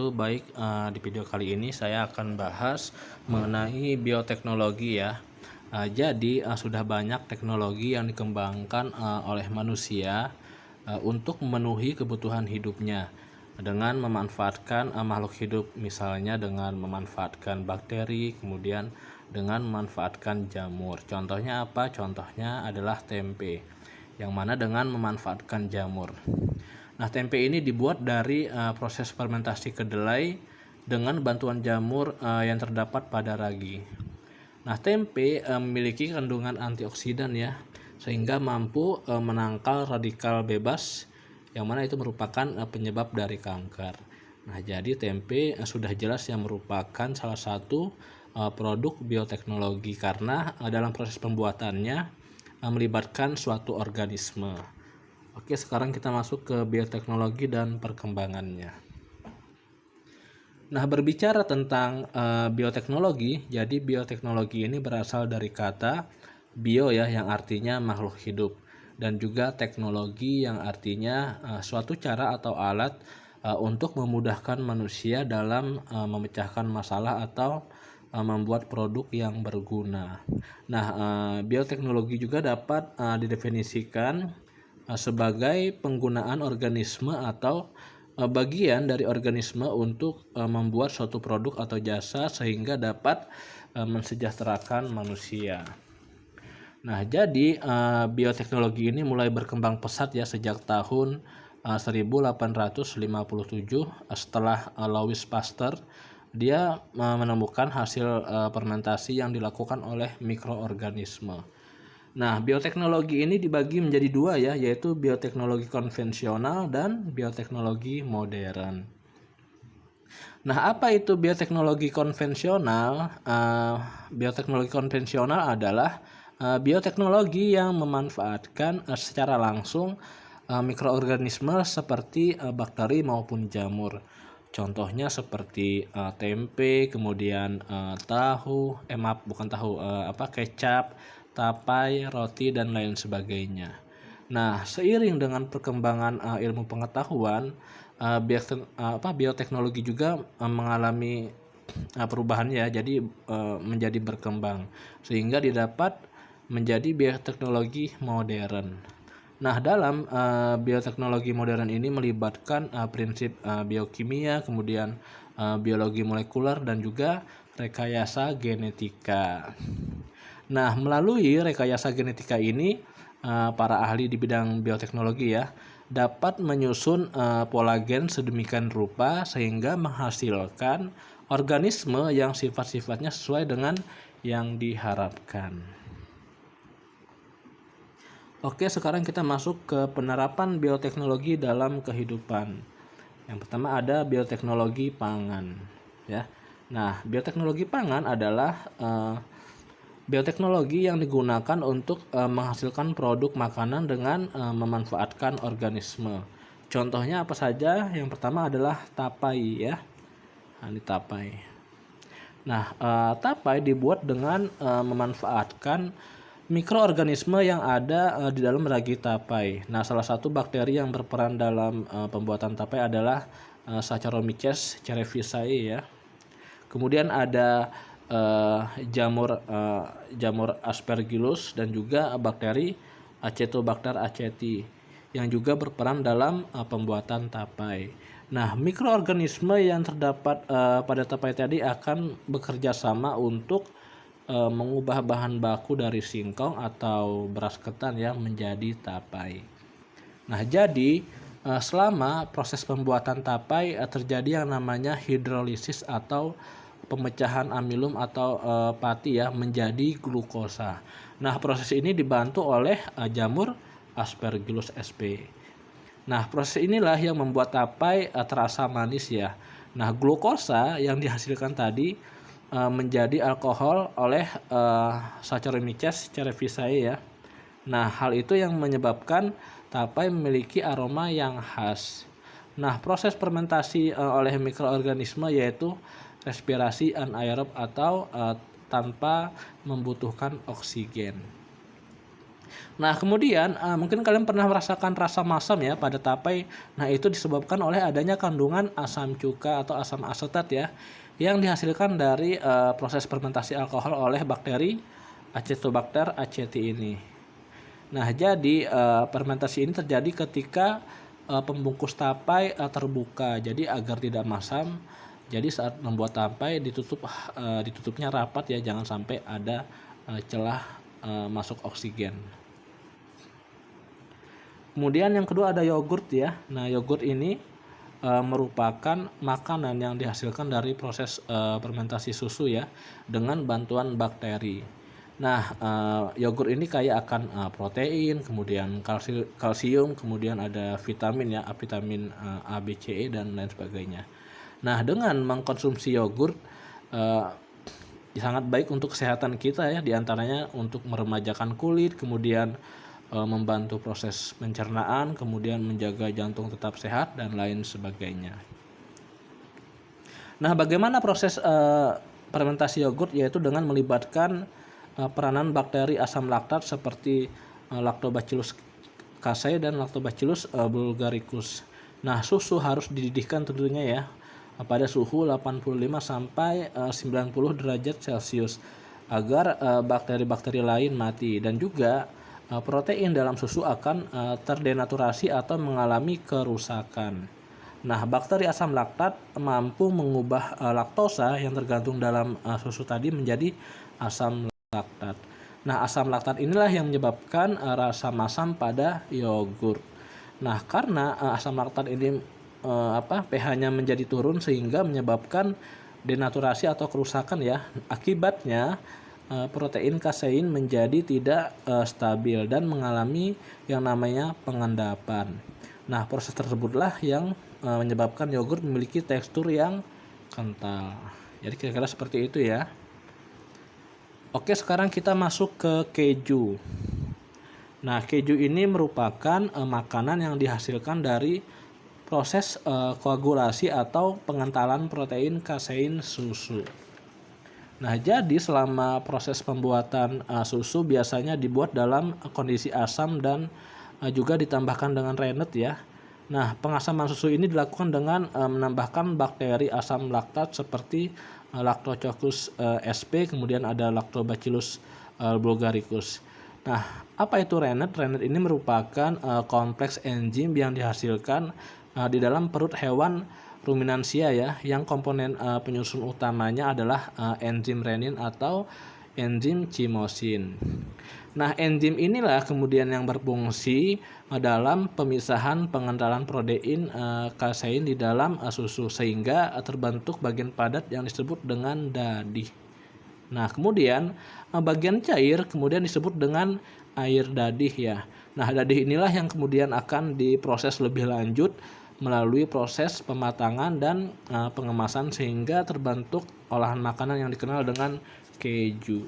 Baik, di video kali ini saya akan bahas mengenai bioteknologi ya. Jadi sudah banyak teknologi yang dikembangkan oleh manusia untuk memenuhi kebutuhan hidupnya dengan memanfaatkan makhluk hidup, misalnya dengan memanfaatkan bakteri, kemudian dengan memanfaatkan jamur. Contohnya apa? Contohnya adalah tempe, yang mana dengan memanfaatkan jamur. Nah, tempe ini dibuat dari proses fermentasi kedelai dengan bantuan jamur yang terdapat pada ragi. Nah, tempe memiliki kandungan antioksidan ya, sehingga mampu menangkal radikal bebas, yang mana itu merupakan penyebab dari kanker. Nah, jadi tempe sudah jelas yang merupakan salah satu produk bioteknologi karena dalam proses pembuatannya melibatkan suatu organisme. Oke, sekarang kita masuk ke bioteknologi dan perkembangannya. Nah, berbicara tentang bioteknologi, jadi bioteknologi ini berasal dari kata bio ya, yang artinya makhluk hidup, dan juga teknologi yang artinya suatu cara atau alat untuk memudahkan manusia dalam memecahkan masalah atau membuat produk yang berguna. Nah, bioteknologi juga dapat didefinisikan sebagai penggunaan organisme atau bagian dari organisme untuk membuat suatu produk atau jasa sehingga dapat mensejahterakan manusia. Nah, jadi bioteknologi ini mulai berkembang pesat ya sejak tahun 1857 setelah Louis Pasteur dia menemukan hasil fermentasi yang dilakukan oleh mikroorganisme. Nah, bioteknologi ini dibagi menjadi dua ya, yaitu bioteknologi konvensional dan bioteknologi modern. Nah, apa itu bioteknologi konvensional? Bioteknologi konvensional adalah bioteknologi yang memanfaatkan secara langsung mikroorganisme seperti bakteri maupun jamur. Contohnya seperti tempe, kemudian kecap, tapai, roti, dan lain sebagainya. Nah, seiring dengan perkembangan ilmu pengetahuan, bioteknologi juga mengalami perubahan ya, jadi menjadi berkembang sehingga didapat menjadi bioteknologi modern. Nah, dalam bioteknologi modern ini melibatkan prinsip biokimia, kemudian biologi molekuler, dan juga rekayasa genetika. Nah, melalui rekayasa genetika ini, para ahli di bidang bioteknologi ya dapat menyusun pola gen sedemikian rupa sehingga menghasilkan organisme yang sifat-sifatnya sesuai dengan yang diharapkan. Oke, sekarang kita masuk ke penerapan bioteknologi dalam kehidupan. Yang pertama ada bioteknologi pangan ya. Nah, bioteknologi pangan adalah bioteknologi yang digunakan untuk menghasilkan produk makanan dengan memanfaatkan organisme. Contohnya apa saja? Yang pertama adalah tapai ya. Nah, ini tapai. Nah, tapai dibuat dengan memanfaatkan mikroorganisme yang ada di dalam ragi tapai. Nah, salah satu bakteri yang berperan dalam pembuatan tapai adalah Saccharomyces cerevisiae ya. Kemudian ada jamur Aspergillus dan juga bakteri Acetobacter aceti yang juga berperan dalam pembuatan tapai. Nah, mikroorganisme yang terdapat pada tapai tadi akan bekerja sama untuk mengubah bahan baku dari singkong atau beras ketan ya menjadi tapai. Nah, jadi selama proses pembuatan tapai terjadi yang namanya hidrolisis atau pemecahan amilum atau pati ya menjadi glukosa. Nah, proses ini dibantu oleh jamur Aspergillus sp. Nah, proses inilah yang membuat tapai terasa manis ya. Nah, glukosa yang dihasilkan tadi menjadi alkohol oleh Saccharomyces cerevisiae ya. Nah, hal itu yang menyebabkan tapai memiliki aroma yang khas. Nah, proses fermentasi oleh mikroorganisme yaitu respirasi anaerob atau tanpa membutuhkan oksigen. Nah, kemudian mungkin kalian pernah merasakan rasa masam ya pada tapai. Nah, itu disebabkan oleh adanya kandungan asam cuka atau asam asetat ya, yang dihasilkan dari proses fermentasi alkohol oleh bakteri Acetobacter aceti ini. Nah, jadi fermentasi ini terjadi ketika pembungkus tapai terbuka, jadi agar tidak masam. Jadi saat membuat tapai ditutupnya rapat ya, jangan sampai ada celah masuk oksigen. Kemudian yang kedua ada yogurt ya. Nah, yogurt ini merupakan makanan yang dihasilkan dari proses fermentasi susu ya, dengan bantuan bakteri. Nah, yogurt ini kaya akan protein, kemudian kalsium, kemudian ada vitamin ya, vitamin A, B, C, E dan lain sebagainya. Nah, dengan mengkonsumsi yogurt sangat baik untuk kesehatan kita ya, diantaranya untuk meremajakan kulit, kemudian membantu proses pencernaan, kemudian menjaga jantung tetap sehat dan lain sebagainya. Nah, bagaimana proses fermentasi yogurt? Yaitu dengan melibatkan peranan bakteri asam laktat seperti Lactobacillus casei dan Lactobacillus bulgaricus. Nah, susu harus dididihkan tentunya ya pada suhu 85 sampai 90 derajat Celcius agar bakteri-bakteri lain mati, dan juga protein dalam susu akan terdenaturasi atau mengalami kerusakan. Nah, bakteri asam laktat mampu mengubah laktosa yang tergantung dalam susu tadi menjadi asam laktat. Nah, asam laktat inilah yang menyebabkan rasa masam pada yogurt. Nah, karena asam laktat ini pH-nya menjadi turun sehingga menyebabkan denaturasi atau kerusakan ya. Akibatnya protein kasein menjadi tidak stabil dan mengalami yang namanya pengendapan. Nah, proses tersebutlah yang menyebabkan yogurt memiliki tekstur yang kental. Jadi kira-kira seperti itu ya. Oke, sekarang kita masuk ke keju. Nah, keju ini merupakan makanan yang dihasilkan dari proses koagulasi atau pengentalan protein kasein susu. Nah, jadi selama proses pembuatan susu biasanya dibuat dalam kondisi asam dan juga ditambahkan dengan rennet ya. Nah, pengasaman susu ini dilakukan dengan menambahkan bakteri asam laktat seperti Lactococcus sp, kemudian ada Lactobacillus bulgaricus. Nah, apa itu rennet? Rennet ini merupakan kompleks enzim yang dihasilkan di dalam perut hewan ruminansia ya, yang komponen penyusun utamanya adalah enzim renin atau enzim chymosin. Nah, enzim inilah kemudian yang berfungsi dalam pemisahan pengentalan protein kasein di dalam susu sehingga terbentuk bagian padat yang disebut dengan dadih. Nah, kemudian bagian cair kemudian disebut dengan air dadih ya. Nah, dadih inilah yang kemudian akan diproses lebih lanjut melalui proses pematangan dan pengemasan sehingga terbentuk olahan makanan yang dikenal dengan keju.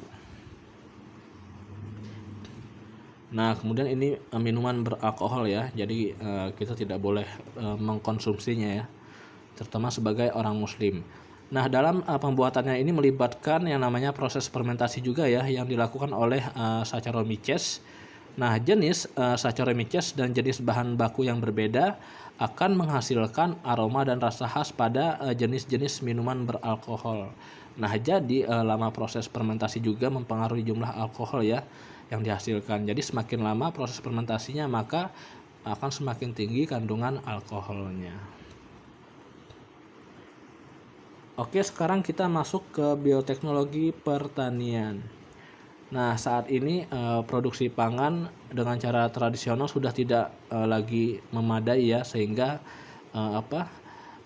Nah, kemudian ini minuman beralkohol ya, jadi kita tidak boleh mengkonsumsinya ya, terutama sebagai orang muslim. Nah, dalam pembuatannya ini melibatkan yang namanya proses fermentasi juga ya, yang dilakukan oleh Saccharomyces. Nah, jenis Saccharomyces dan jenis bahan baku yang berbeda akan menghasilkan aroma dan rasa khas pada jenis-jenis minuman beralkohol. Nah, jadi lama proses fermentasi juga mempengaruhi jumlah alkohol ya yang dihasilkan. Jadi semakin lama proses fermentasinya maka akan semakin tinggi kandungan alkoholnya. Oke, sekarang kita masuk ke bioteknologi pertanian. Nah, saat ini produksi pangan dengan cara tradisional sudah tidak lagi memadai ya, sehingga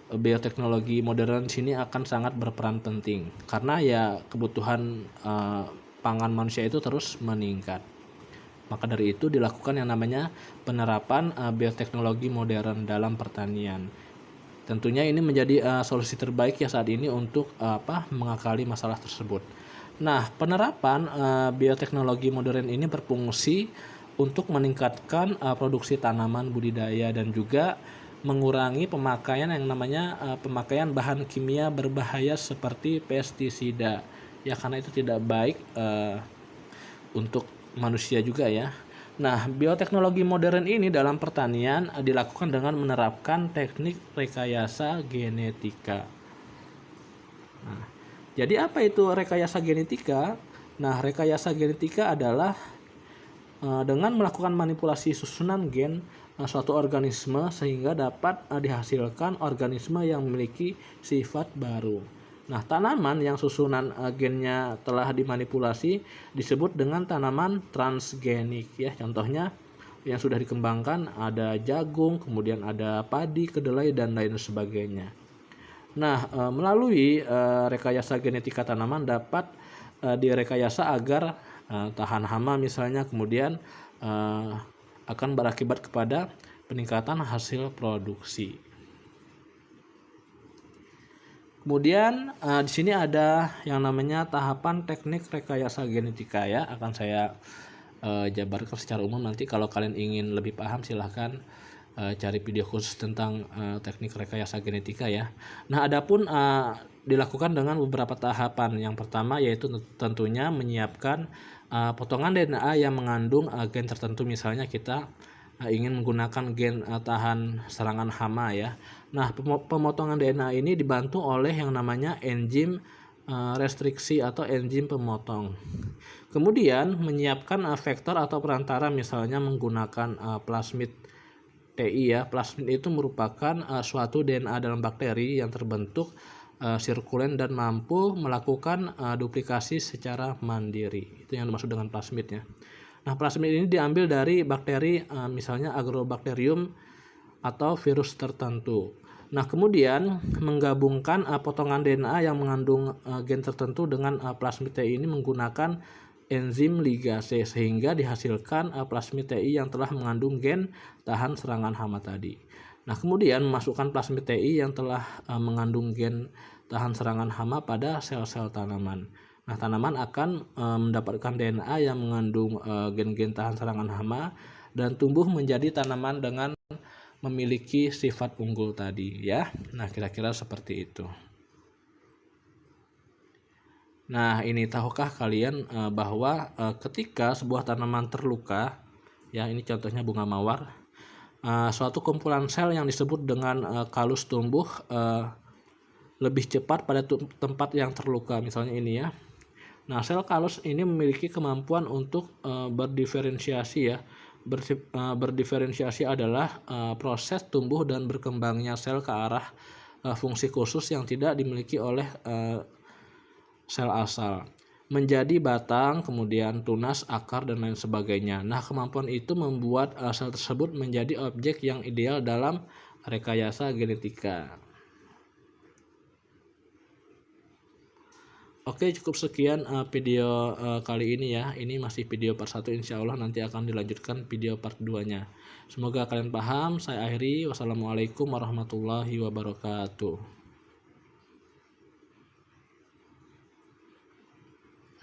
bioteknologi modern di sini akan sangat berperan penting karena ya kebutuhan pangan manusia itu terus meningkat. Maka dari itu dilakukan yang namanya penerapan bioteknologi modern dalam pertanian. Tentunya ini menjadi solusi terbaik ya saat ini untuk mengakali masalah tersebut. Nah, penerapan bioteknologi modern ini berfungsi untuk meningkatkan produksi tanaman budidaya dan juga mengurangi pemakaian yang namanya pemakaian bahan kimia berbahaya seperti pestisida. Ya, karena itu tidak baik untuk manusia juga ya. Nah, bioteknologi modern ini dalam pertanian dilakukan dengan menerapkan teknik rekayasa genetika. Nah, jadi apa itu rekayasa genetika? Nah, rekayasa genetika adalah dengan melakukan manipulasi susunan gen suatu organisme sehingga dapat dihasilkan organisme yang memiliki sifat baru. Nah, tanaman yang susunan gennya telah dimanipulasi disebut dengan tanaman transgenik ya. Contohnya yang sudah dikembangkan ada jagung, kemudian ada padi, kedelai dan lain sebagainya. Nah, melalui rekayasa genetika tanaman dapat direkayasa agar tahan hama misalnya, kemudian akan berakibat kepada peningkatan hasil produksi. Kemudian di sini ada yang namanya tahapan teknik rekayasa genetika ya, akan saya jabarkan secara umum. Nanti kalau kalian ingin lebih paham silahkan cari video khusus tentang teknik rekayasa genetika ya. Nah, adapun dilakukan dengan beberapa tahapan. Yang pertama yaitu tentunya menyiapkan potongan DNA yang mengandung gen tertentu. Misalnya kita ingin menggunakan gen tahan serangan hama ya. Nah, pemotongan DNA ini dibantu oleh yang namanya enzim restriksi atau enzim pemotong. Kemudian menyiapkan vektor atau perantara, misalnya menggunakan plasmid TI ya. Plasmid itu merupakan suatu DNA dalam bakteri yang terbentuk sirkulen dan mampu melakukan duplikasi secara mandiri. Itu yang dimaksud dengan plasmidnya. Nah, plasmid ini diambil dari bakteri misalnya Agrobacterium atau virus tertentu. Nah, kemudian menggabungkan potongan DNA yang mengandung gen tertentu dengan plasmid TI ini menggunakan enzim ligase sehingga dihasilkan plasmid TI yang telah mengandung gen tahan serangan hama tadi. Nah, kemudian memasukkan plasmid TI yang telah mengandung gen tahan serangan hama pada sel-sel tanaman. Nah, tanaman akan mendapatkan DNA yang mengandung gen-gen tahan serangan hama dan tumbuh menjadi tanaman dengan memiliki sifat unggul tadi ya. Nah, kira-kira seperti itu. Nah, ini tahukah kalian bahwa ketika sebuah tanaman terluka, ya ini contohnya bunga mawar, suatu kumpulan sel yang disebut dengan kalus tumbuh lebih cepat pada tempat yang terluka, misalnya ini ya. Nah, sel kalus ini memiliki kemampuan untuk berdiferensiasi ya. Berdiferensiasi adalah proses tumbuh dan berkembangnya sel ke arah fungsi khusus yang tidak dimiliki oleh sel asal, menjadi batang, kemudian tunas, akar, dan lain sebagainya. Nah, kemampuan itu membuat sel tersebut menjadi objek yang ideal dalam rekayasa genetika. Oke, cukup sekian video kali ini ya. Ini masih video part 1, insya Allah nanti akan dilanjutkan video part 2-nya. Semoga kalian paham. Saya akhiri. Wassalamualaikum warahmatullahi wabarakatuh.